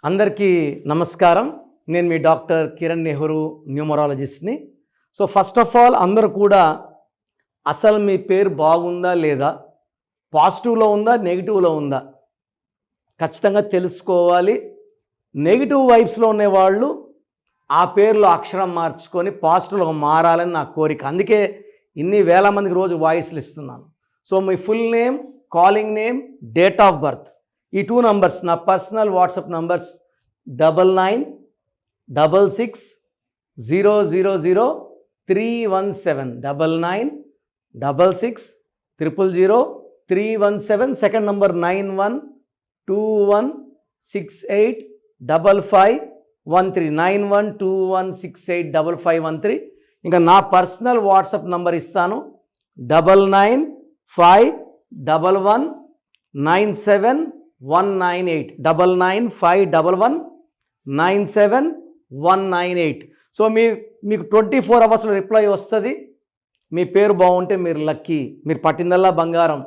అందరికీ నమస్కారం. నేను మీ డాక్టర్ కిరణ్ నెహ్రూ, న్యూమరాలజిస్ట్ని. సో ఫస్ట్ ఆఫ్ ఆల్ అందరూ కూడా అసలు మీ పేరు బాగుందా లేదా, పాజిటివ్లో ఉందా నెగిటివ్లో ఉందా ఖచ్చితంగా తెలుసుకోవాలి. నెగిటివ్ వైబ్స్లో ఉండేవాళ్ళు ఆ పేరులో అక్షరం మార్చుకొని పాజిటివ్లో మారాలని నా కోరిక. అందుకే ఇన్ని వేల మందికి రోజు వాయిస్లు ఇస్తున్నాను. So me full name, calling name, date of birth, ఈ 2 నంబర్స్ నా personal WhatsApp numbers 9966000317 9966000317. Second number 9121685513 9121685513. ఇంకా నా పర్సనల్ వాట్సాప్ నంబర్ ఇస్తాను 9951197198 9951197198. సో మీకు 24 అవర్స్లో రిప్లై వస్తుంది. మీ పేరు బాగుంటే మీరు లక్కీ, మీరు పట్టిందల్లా బంగారం.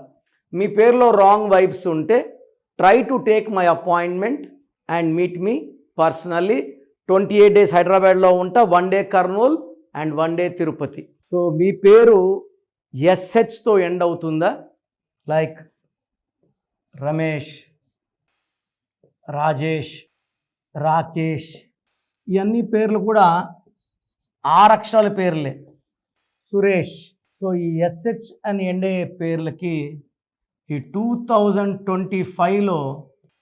మీ పేరులో రాంగ్ వైబ్స్ ఉంటే try to take my appointment and meet me personally. 28 days హైదరాబాద్లో ఉంటా, 1 day Kurnool and 1 day Tirupati. So మీ పేరు ఎస్హెచ్తో ఎండ్ అవుతుందా? లైక్ రమేష్, రాజేష్, రాకేష్, ఇవన్నీ పేర్లు కూడా 6 అక్షరాల పేర్లే. సురేష్. సో ఈ ఎస్హెచ్ అని ఎండ్ అయ్యే పేర్లకి ఈ 2025లో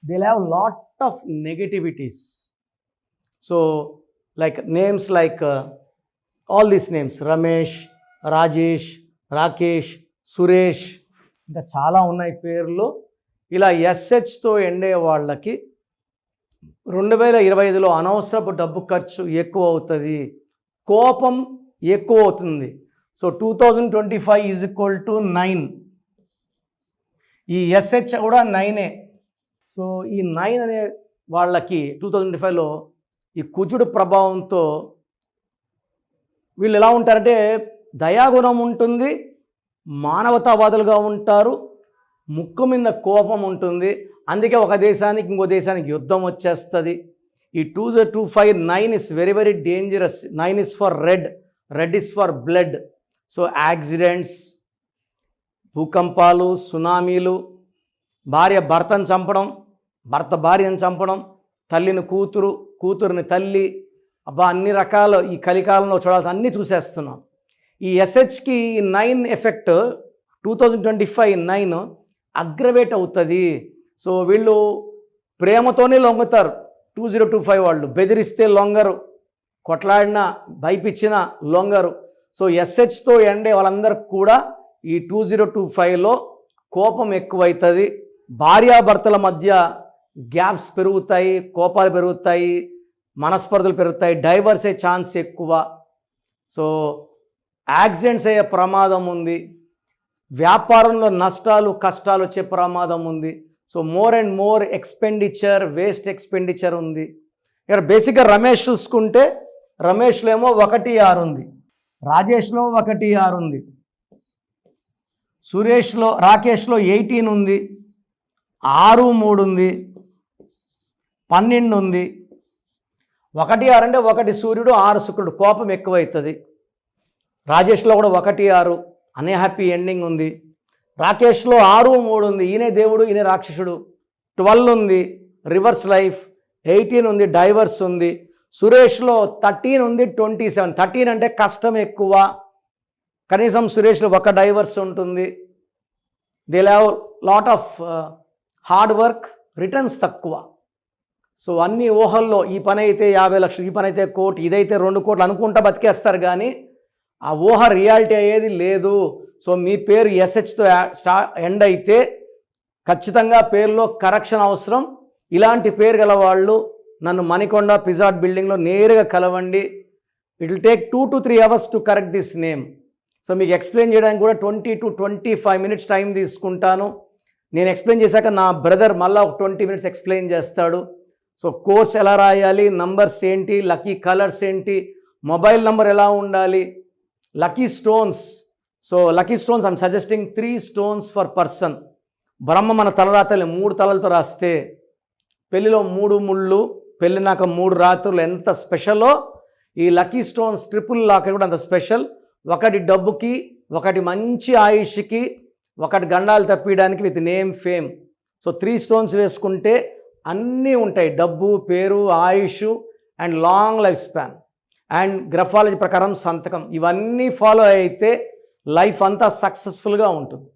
they have lot of negativities. So like names like all these names Ramesh, Rajesh, Rakesh, Suresh, ఇంకా చాలా ఉన్నాయి పేర్లు. ఇలా ఎస్హెచ్తో ఎండ్ అయ్యే వాళ్ళకి 2025లో అనవసరపు డబ్బు ఖర్చు ఎక్కువ అవుతుంది, కోపం ఎక్కువ అవుతుంది. So 2025 is equal to 9. ఈ ఎస్హెచ్ కూడా 9ఏ. సో ఈ 9 అనే వాళ్ళకి 2025లో ఈ కుజుడు ప్రభావంతో వీళ్ళు ఎలా ఉంటారంటే దయాగుణం ఉంటుంది, మానవతావాదులుగా ఉంటారు, ముక్కు మీద కోపం ఉంటుంది. అందుకే ఒక దేశానికి ఇంకో దేశానికి యుద్ధం వచ్చేస్తుంది. ఈ 2025 9 is very very dangerous. 9 is for red, red is for blood. So accidents, భూకంపాలు, సునామీలు, భార్య భర్తను చంపడం, భర్త భార్యను చంపడం, తల్లిని కూతురు, కూతురుని తల్లి, అబ్బా అన్ని రకాలు ఈ కలికాలంలో చూడాల్సి అన్నీ చూసేస్తున్నాం. ఈ ఎస్హెచ్కి 9 ఎఫెక్ట్ 2025 9 అగ్రవేట్ అవుతుంది. సో వీళ్ళు ప్రేమతోనే లొంగుతారు. 2025 వాళ్ళు బెదిరిస్తే లొంగరు, కొట్లాడినా భయపించిన లొంగరు. సో ఎస్హెచ్తో ఎండే వాళ్ళందరికీ కూడా ఈ 2025లో కోపం ఎక్కువవుతుంది. భార్యాభర్తల మధ్య గ్యాప్స్ పెరుగుతాయి, కోపాలు పెరుగుతాయి, మనస్పర్ధలు పెరుగుతాయి, డైవర్స్ అయ్యే ఛాన్స్ ఎక్కువ. సో యాక్సిడెంట్స్ అయ్యే ప్రమాదం ఉంది, వ్యాపారంలో నష్టాలు కష్టాలు వచ్చే ప్రమాదం ఉంది. So more and more expenditure, waste expenditure ఉంది. ఇక్కడ బేసిక్గా రమేష్ చూసుకుంటే రమేష్లో ఏమో 1-6 ఉంది, రాజేష్లో 1-6 ఉంది, సురేష్లో రాకేష్లో 18 ఉంది, 6-3 ఉంది, 12 ఉంది. 1-6 అంటే 1 సూర్యుడు 6 శుక్రుడు, కోపం ఎక్కువవుతుంది. రాజేష్లో కూడా 1-6 అనే హ్యాపీ ఎండింగ్ ఉంది. రాకేష్లో 6-3 ఉంది, ఈయనే దేవుడు ఈయన రాక్షసుడు. 12 ఉంది, రివర్స్ లైఫ్. 18 ఉంది, డైవర్స్ ఉంది. సురేష్లో 13 ఉంది, 27. 13 అంటే కష్టం ఎక్కువ, కనీసం సురేష్లో 1 డైవర్స్ ఉంటుంది. They have lot of hard work, returns తక్కువ. సో అన్ని ఊహల్లో ఈ పని అయితే 50 లక్షలు, ఈ పని అయితే 1 కోటి, ఇదైతే 2 కోట్లు అనుకుంటా బతికేస్తారు, కానీ ఆ ఊహ రియాలిటీ అయ్యేది లేదు. సో మీ పేరు ఎస్హెచ్తో ఎండ్ అయితే ఖచ్చితంగా పేరులో కరెక్షన్ అవసరం. ఇలాంటి పేరు గల వాళ్ళు నన్ను మణికొండ పిజాట్ బిల్డింగ్లో నేరుగా కలవండి. It will take 2 to 3 hours to correct this name. So మీకు ఎక్స్ప్లెయిన్ చేయడానికి కూడా 20 to 25 minutes టైం తీసుకుంటాను. నేను ఎక్స్ప్లెయిన్ చేశాక నా బ్రదర్ మళ్ళీ ఒక 20 minutes ఎక్స్ప్లెయిన్ చేస్తాడు. సో కోర్స్ ఎలా రాయాలి, నంబర్స్ ఏంటి, లక్కీ కలర్స్ ఏంటి, మొబైల్ నంబర్ ఎలా ఉండాలి, lucky stones. So lucky stones I'm suggesting 3 stones for person. Brahma మన తలరాతల్ని 3 తలలతో రాస్తే పెళ్ళిలో 3 ముళ్ళు, పెళ్ళినాక 3 రాత్రులు ఎంత స్పెషలో ఈ లక్కీ స్టోన్స్ ట్రిపుల్ లాక్ కూడా అంత స్పెషల్. ఒకటి డబ్బుకి, ఒకటి మంచి ఆయుష్కి, ఒకటి గండాలు తప్పియడానికి with name fame. So 3 stones వేసుకుంటే అన్నీ ఉంటాయి, డబ్బు, పేరు, ఆయుష్ and long life span and graphology ప్రకారం సంతకం. ఇవన్నీ ఫాలో అయితే లైఫ్ అంతా సక్సెస్ఫుల్గా ఉంటుంది.